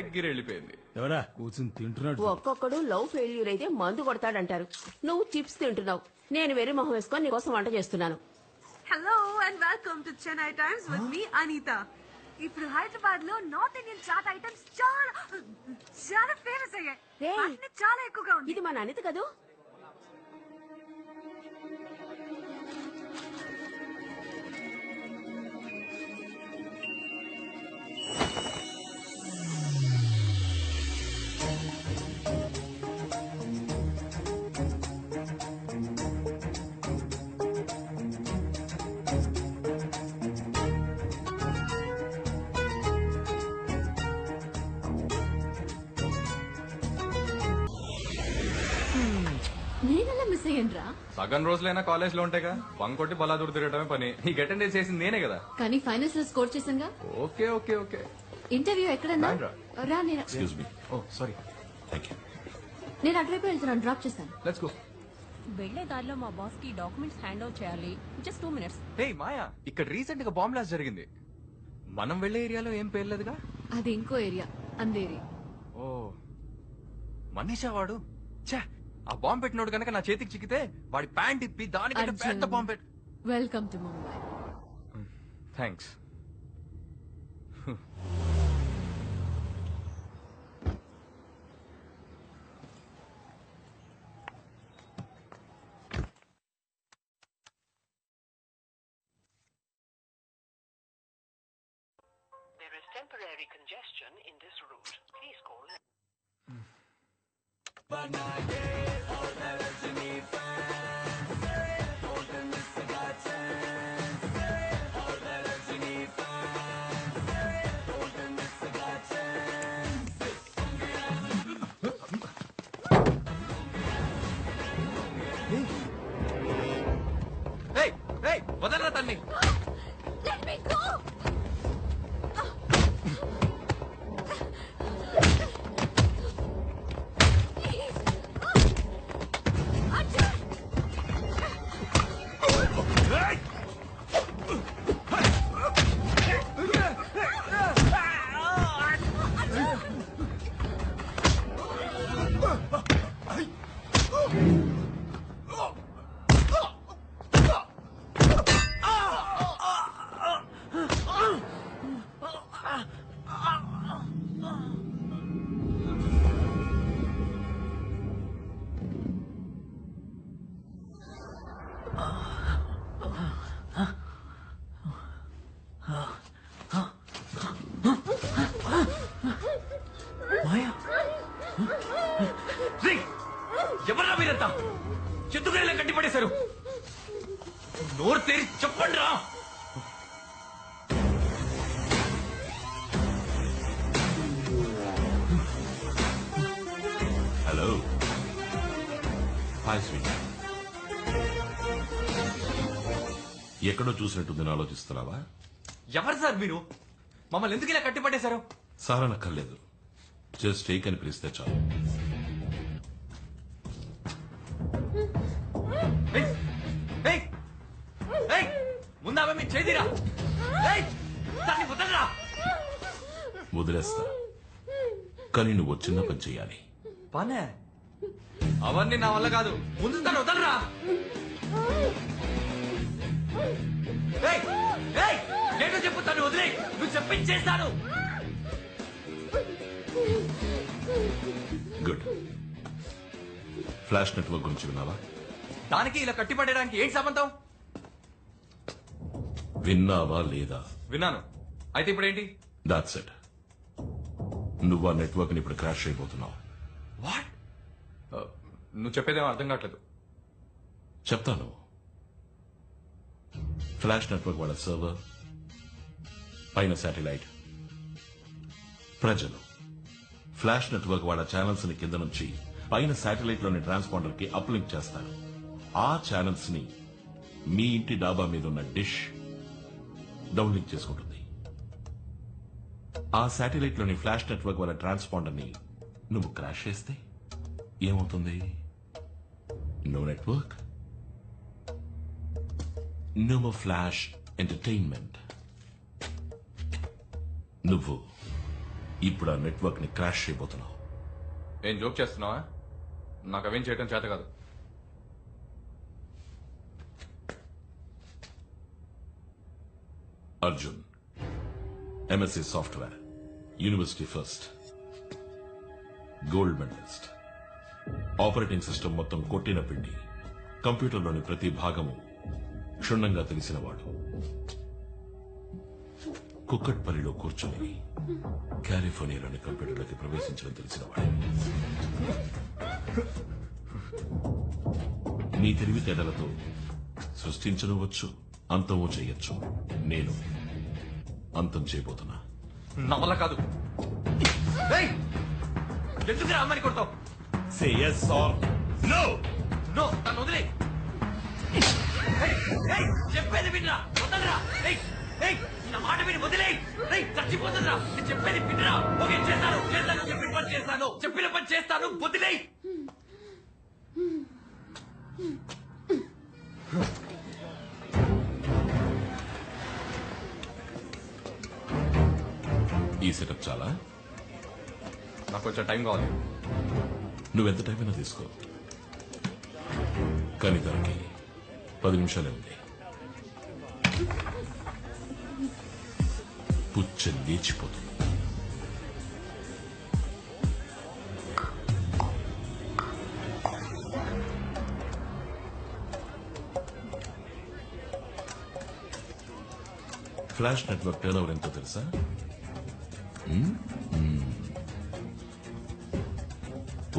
ఎగ్గిరి వెళ్ళిపోయింది. ఎవరా కూర్చుని తింటున్నాడు? ఒక్కొక్కడు లవ్ ఫెయిల్యూర్ అయితే మందు కొడతాడంటారు. నువ్వు చిప్స్ తింటున్నావు, నేను వెర్రి మొహం వేసుకొని నీకోసం వంట చేస్తున్నాను. Hello and welcome to Chennai times with me Anitha. ఇప్పుడు హైదరాబాద్ లో నార్త్ ఇండియన్ చాట్ ఐటమ్స్ చాలా చాలా ఫేమస్ అయ్యాయి. రేయ్, వాటిని చాలా ఎక్కువగా ఉంది. ఇది మన అనిత కదూ? నేనెలా మిస్ అయ్యానురా? సగం రోజులైనా కాలేజ్ లో ఉంటాయిగా, పంకొట్టి బలాదూరు తిరగటమే పని. నీకు అటెండెన్స్ చేసింది నేనే కదా. కానీ ఫైనల్స్ లో స్కోర్ చేశానుగా. Okay okay okay. ఇంటర్వ్యూ ఎక్కడన్నా? రానురా. రా, నేను excuse me. Oh sorry. Thank you. నేను అటువైపు వెళ్తున్నాను, డ్రాప్ చేస్తాను. Let's go. వెళ్లే దారిలో మా బాస్ కి డాక్యుమెంట్స్ హ్యాండ్ ఓవర్ చేయాలి. Just 2 minutes. హే మాయా, ఇక్కడ రీసెంట్ గా బాంబ్ బ్లాస్ట్ జరిగింది. మనం వెళ్లే ఏరియాలో ఏం పేర్లేదుగా. అది ఇంకో ఏరియా, అందేరి. ఓ మనీషా వాడు. ఛే, ఆ బాంబ్ పెట్టినోడు కనుక నా చేతికి చిక్కితే వాడి ప్యాంట్ ఇప్పి దానికంటే పెద్ద బాంబ్ పెట్టు. Welcome to Mumbai. Thanks. There is temporary congestion in this route. Please call. వదలరా తన్ని. Let me go! ఎవరా మీరంతా? చెట్టుగా కట్టి పడేశారు. నోరు తెరి చెప్పండి రా. హలో. Hi sweet. ఎక్కడో చూసినట్టుంది ఆలోచిస్తున్నావా? ఎవరు సార్ మీరు? మమ్మల్ని ఎందుకు ఇలా కట్టి పడేశారు? సార్ అనక్కర్లేదు, జస్ట్ టేక్ అని పిలిస్తే చాలు. ముందామే మీ చేదిరా. వదలరా. వదిలేస్తా, కానీ నువ్వు చిన్న పని చెయ్యాలి. పనే అవన్నీ నా వల్ల కాదు. ముందు తను వదలరా. నేను చెప్పుతాను, వదిలే. నువ్వు చెప్పించేస్తాను. గుడ్. ఫ్లాష్ నెట్వర్క్ గురించి విన్నావా? దానికి ఇలా కట్టిపడడానికి ఏంటి సంబంధం? విన్నావా లేదా? విన్నాను. అయితే ఇప్పుడు ఏంటి? That's it. నువ్వు ఆ నెట్వర్క్ ని ఇప్పుడు క్రాష్ అయిపోతున్నావు. వాట్? నువ్వు చెప్పేదేమో అర్థం కావట్లేదు. చెప్తాను. ఫ్లాష్ నెట్వర్క్ వాళ్ళ సర్వర్, పైన శాటిలైట్, ప్రజలు ఫ్లాష్ నెట్వర్క్ వాళ్ళ ఛానల్స్ ని కింద నుంచి పైన శాటిలైట్ లోని ట్రాన్స్పాండర్ కి అప్లింక్ చేస్తారు. ఆ ఛానల్స్ ని మీ ఇంటి డాబా మీద ఉన్న డిష్ డౌన్లింక్ చేసుకుంటుంది. ఆ శాటిలైట్ లోని ఫ్లాష్ నెట్వర్క్ వాళ్ళ ట్రాన్స్పాండర్ ని నువ్వు క్రాష్ చేస్తే ఏమవుతుంది? No network, no more flash entertainment. నువ్వు ఇప్పుడు ఆ నెట్వర్క్ ని క్రాష్ చేయబోతున్నావు. ఏం జోక్ చేస్తున్నావా? నాకు అవేం చేయడం చేత కాదు. Arjun, MSc software, university first, gold medallist, operating system మొత్తం కొట్టిన పిండి, కంప్యూటర్లోని ప్రతి భాగము క్షుణ్ణంగా తెలిసినవాడు, కుక్కట్పల్లిలో కూర్చొని కాలిఫోర్నియాలోని కంప్యూటర్లకి ప్రవేశించడం తెలిసినవాడు. నీ తెలివితేటలతో సృష్టించవచ్చు, అంతమో చేయొచ్చు. నేను అంతం చేయబోతున్నా. నా వల్ల కాదు. ఏయ్! ఎందుకురా అమ్మని కొడతావు? Say yes or no. No, నన్ను వదిలే. చెప్పేది వినరా, వదలరా. నా మాట విని వదిలే. చచ్చిపోతుందిరా. నేను చెప్పేది వినరా. ఓకే, చేస్తాను, చెప్పిన పని చేస్తాను, చెప్పిన పని చేస్తాను, వదిలే. ఈ సెటప్ చాలా? నాకు కొంచెం టైం కావాలి. నువ్వెంత టైం అయినా తీసుకో, కానీ దానికి 10 నిమిషాలే ఉంది. పుచ్చ లేచిపోతుంది. ఫ్లాష్ నెట్వర్క్ టర్న్ ఓవర్ ఎంతో తెలుసా?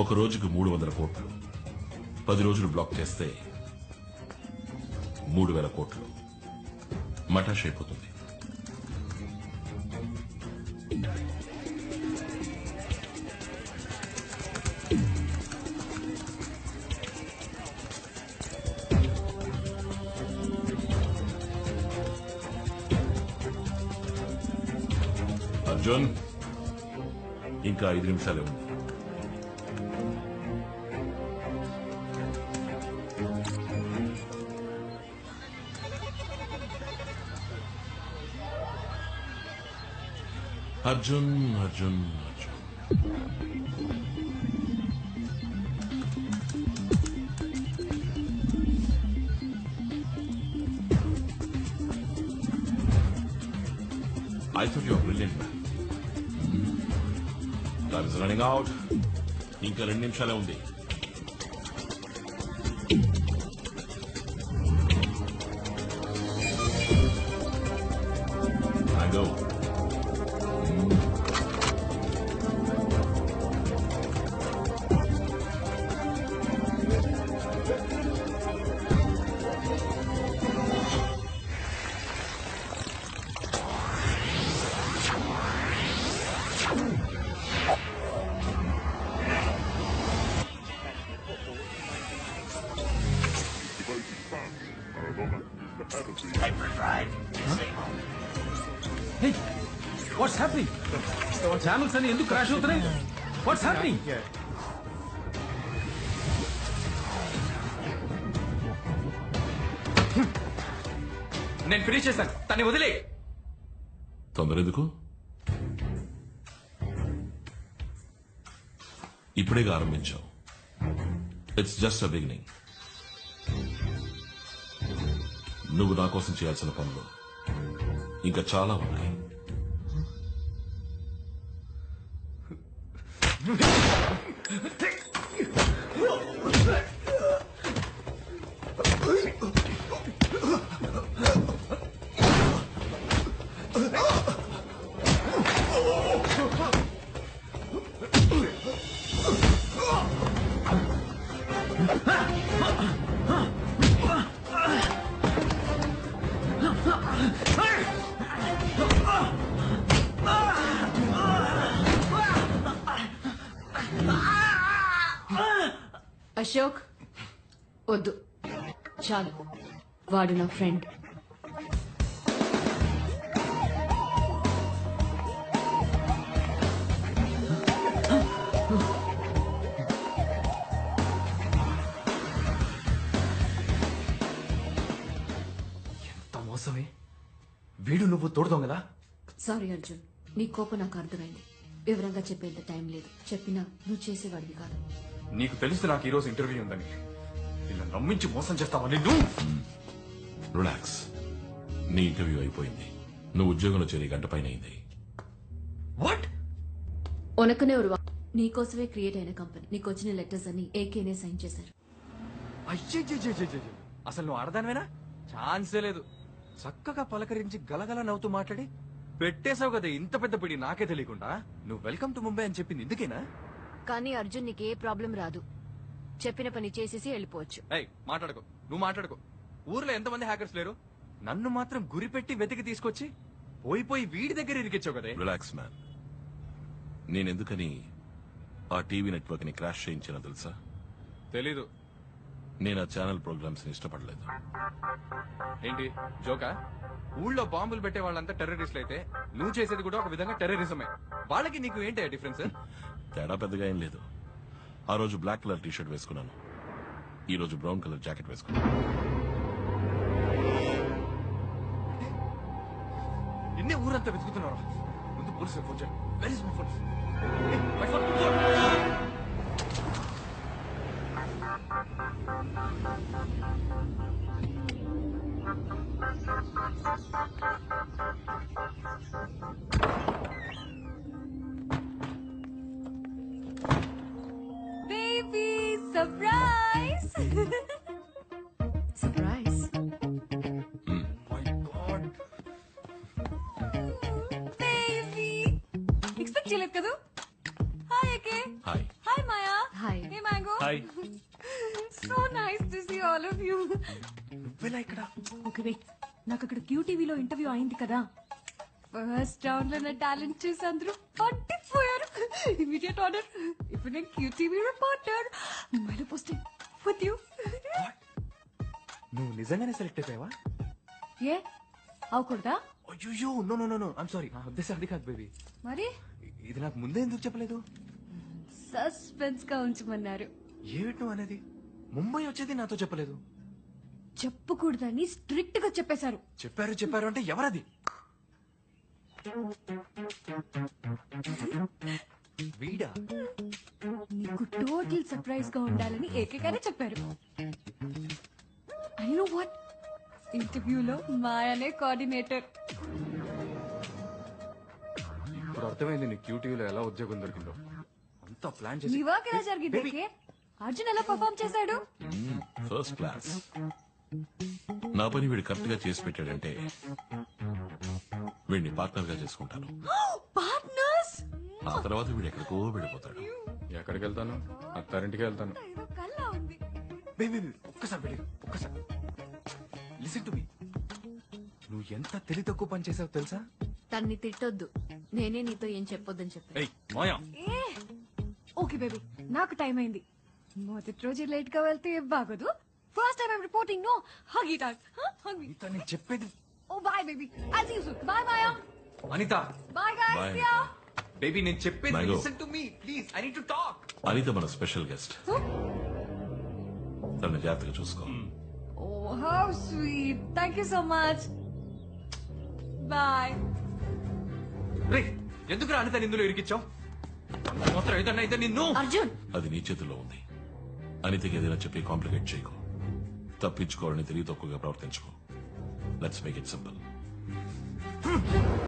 ఒక రోజుకు 300 కోట్లు. 10 రోజులు బ్లాక్ చేస్తే 3000 కోట్లు. మటాష్ అయిపోతుంది. అర్జున్, ఇంకా 5 నిమిషాలే ఉంది. Arjun, Arjun, Arjun. I thought you were brilliant, man. Time is running out. ఇంకా 2 నిమిషాలే ఉంది. I go. Hey, what's happening? Channels అన్ని ఎందుకు క్రాష్ అవుతున్నాయి? What's happening? నేను ఫినిష్ చేశాను, తన్ని వదిలే. తొందర ఎందుకు? ఇప్పుడేగా ఆరంభించావు. It's just a beginning. నువ్వు నా కోసం చేయాల్సిన పనులు ఇంకా చాలా ఉన్నాయి. అశోక్, వద్దు, చాలు. వాడు నా ఫ్రెండ్. ఎంత మోసమే. వీడు నువ్వు తోడుదాం కదా. సారీ అర్జున్, నీ కోపం నాకు అర్థమైంది. వివరంగా చెప్పేంత టైం లేదు. చెప్పినా నువ్వు చేసేవాడివి కాదు. నీకు తెలుసు నాకు ఈ రోజు ఇంటర్వ్యూ ఉందని. ఇలా నమ్మించి మోసం చేస్తావా నిన్ను? రిలాక్స్. నీ ఇంటర్వ్యూ అయిపోయింది. నువ్వు ఉద్యోగంలో చేరి గంట పైన అయింది. వాట్? ఒనకనే ఉరువా నీకోసమే క్రియేట్ అయిన కంపెనీ. నీకు వచ్చిన లెటర్స్ అన్ని ఏకేనే సైన్ చేశారు. అయ్యో, అసలు నువ్వు ఆడదానివేనా? ఛాన్సే లేదు. చక్కగా పలకరించి గలగల నవ్వుతూ మాట్లాడి పెట్టేశావు కదా ఇంత పెద్ద పిడి నాకే తెలియకుండా. నువ్వు వెల్కమ్ టు ముంబై అని చెప్పింది ఇందుకేనా? కానీ అర్జున్ నీకు ఏ ప్రాబ్లం రాదు. చెప్పిన పని చేసేసి వెళ్ళిపోవచ్చు. ఏయ్, మాట్లాడుకో, నువ్వు మాట్లాడుకో. ఊర్లో ఎంతమంది హ్యాకర్స్ లేరు? నన్ను మాత్రం గురిపెట్టి వెతికి తీసుకొచ్చి పోయి వీడి దగ్గర ఇరికిచ్చావు కదే. Relax man. నేనెందుకని ఆ టీవీ నెట్వర్క్ ని క్రాష్ చేయించానో తెలుసా? తెలీదు. నేను ఆ ఛానల్ ప్రోగ్రామ్స్ ని ఇష్టపడలేదు. ఏంటి జోకా? ఊళ్ళో బాంబులు పెట్టే వాళ్ళంతా టెర్రరిస్టులు అయితే నువ్వు చేసేది కూడా ఒక విధంగా టెర్రరిజమే. వాళ్ళకి నీకు ఏంటి డిఫరెన్స్? తేడా పెద్దగా ఏం లేదు. ఆ రోజు బ్లాక్ కలర్ టీ షర్ట్ వేసుకున్నాను, ఈ రోజు బ్రౌన్ కలర్ జాకెట్ వేసుకున్నాను. నిన్నే ఊరంతా వెతుకుతున్నారు. ముందు పోలీసు ఫోన్ చేయి. Where is my phone? Baby, surprise! Surprise. My God. Baby! Expect చేయలేదు కదా? Hi, Ake. Hi. Hi, Maya. Hi. Hey, Mango. Hi. So nice to see all of you. నువ్వెలా ఇక్కడ? ఓకే వెయిట్, నాకు అక్కడ క్యూటీవీలో interview అయింది కదా. First round లో నా టాలెంట్ చూసి అందరూ పట్టిపోయారు. Immediate order. ఇప్పుడు నేను క్యూటీవీ రిపోర్టర్. ముంబైలో పోస్టింగ్ విత్ యూ. నువ్వు నిజంగానే సెలెక్ట్ అయిపోయావా? ఏ అవకూడదా? అయ్యో, no no no no, I'm sorry. నా ఉద్దేశం అది కాదు బేబీ. మరి ఇది నాకు ముందే ఎందుకు చెప్పలేదు? సస్పెన్స్ గా ఉంచమన్నారు. ఏమిటి నువ్వు అనేది? ముంబై వచ్చేది నాతో చెప్పలేదు. చెప్పకూడదని స్ట్రిక్ట్ గా చెప్పేశారు. చెప్పారు అంటే ఎవరది? వీడా? నీకు టోటల్ సర్ప్రైజ్ గా ఉండాలని ఏకగానే చెప్పారు. ఐ నో వాట్, ఇంటర్వ్యూలో మాయనే కోఆర్డినేటర్. ఇప్పుడు అర్థమైంది నీ క్యూటీవీలో ఎలా ఉద్యోగం దొరికిందో. అంతా ప్లాన్ చేసి నీ వర్క్ ఎలా జరిగింది? Baby. ఏకే? అర్జున్ ఎలా పర్ఫామ్ చేశాడు? First class. నా పని వీడు కరెక్ట్ గా చేసి పెట్టాడంటే వీడిని పార్ట్నర్ గా చేసుకుంటాను. పార్ట్నర్స్. ఆ తర్వాత వీడు ఎక్కడికో వెళ్ళిపోతాడు. ఎక్కడికి వెళ్తాను? అత్తారింటికి వెళ్తాను. ఏదో కల్లా ఉంది. బేబీ ఒక్కసారి బేబీ ఒక్కసారి లిసన్ టు మీ. నువ్వు ఎంత తెలివి తక్కువ పని చేసావు తెలుసా? తన్ని తిట్టొద్దు. నేనే నీతో ఏం చెప్పొద్దని చెప్పాను. ఏయ్ మాయా, ఏ ఓకే బేబీ, నాకు టైం అయింది. మొదటి రోజు లేట్ గా వెళ్తే బాగోదు. First time I'm reporting. No hug it out. Hug me. ఇంత నేను చెప్పేది. Oh bye baby, I see you soon. Bye Maya. Anitha, bye guys. Bye, see ya. Baby నేను చెప్పేది Mango. Listen to me please. I need to talk. Anitha మన special guest. తనని జాగ్రత్తగా చూసుకో. Oh, how sweet. Thank you so much. Bye. రే, ఎందుకు అనిత నిందులో ఇరికిచ్చావు? మాత్రం ఏదన్నా అయితే నిన్ను. అర్జున్, అది నీ చేతుల్లో ఉంది. అనితకి ఏదైనా చెప్పి కాంప్లికేట్ చేయకు. తప్పించుకోవాలని తెలివి తక్కువగా ప్రవర్తించుకో. Let's make it simple.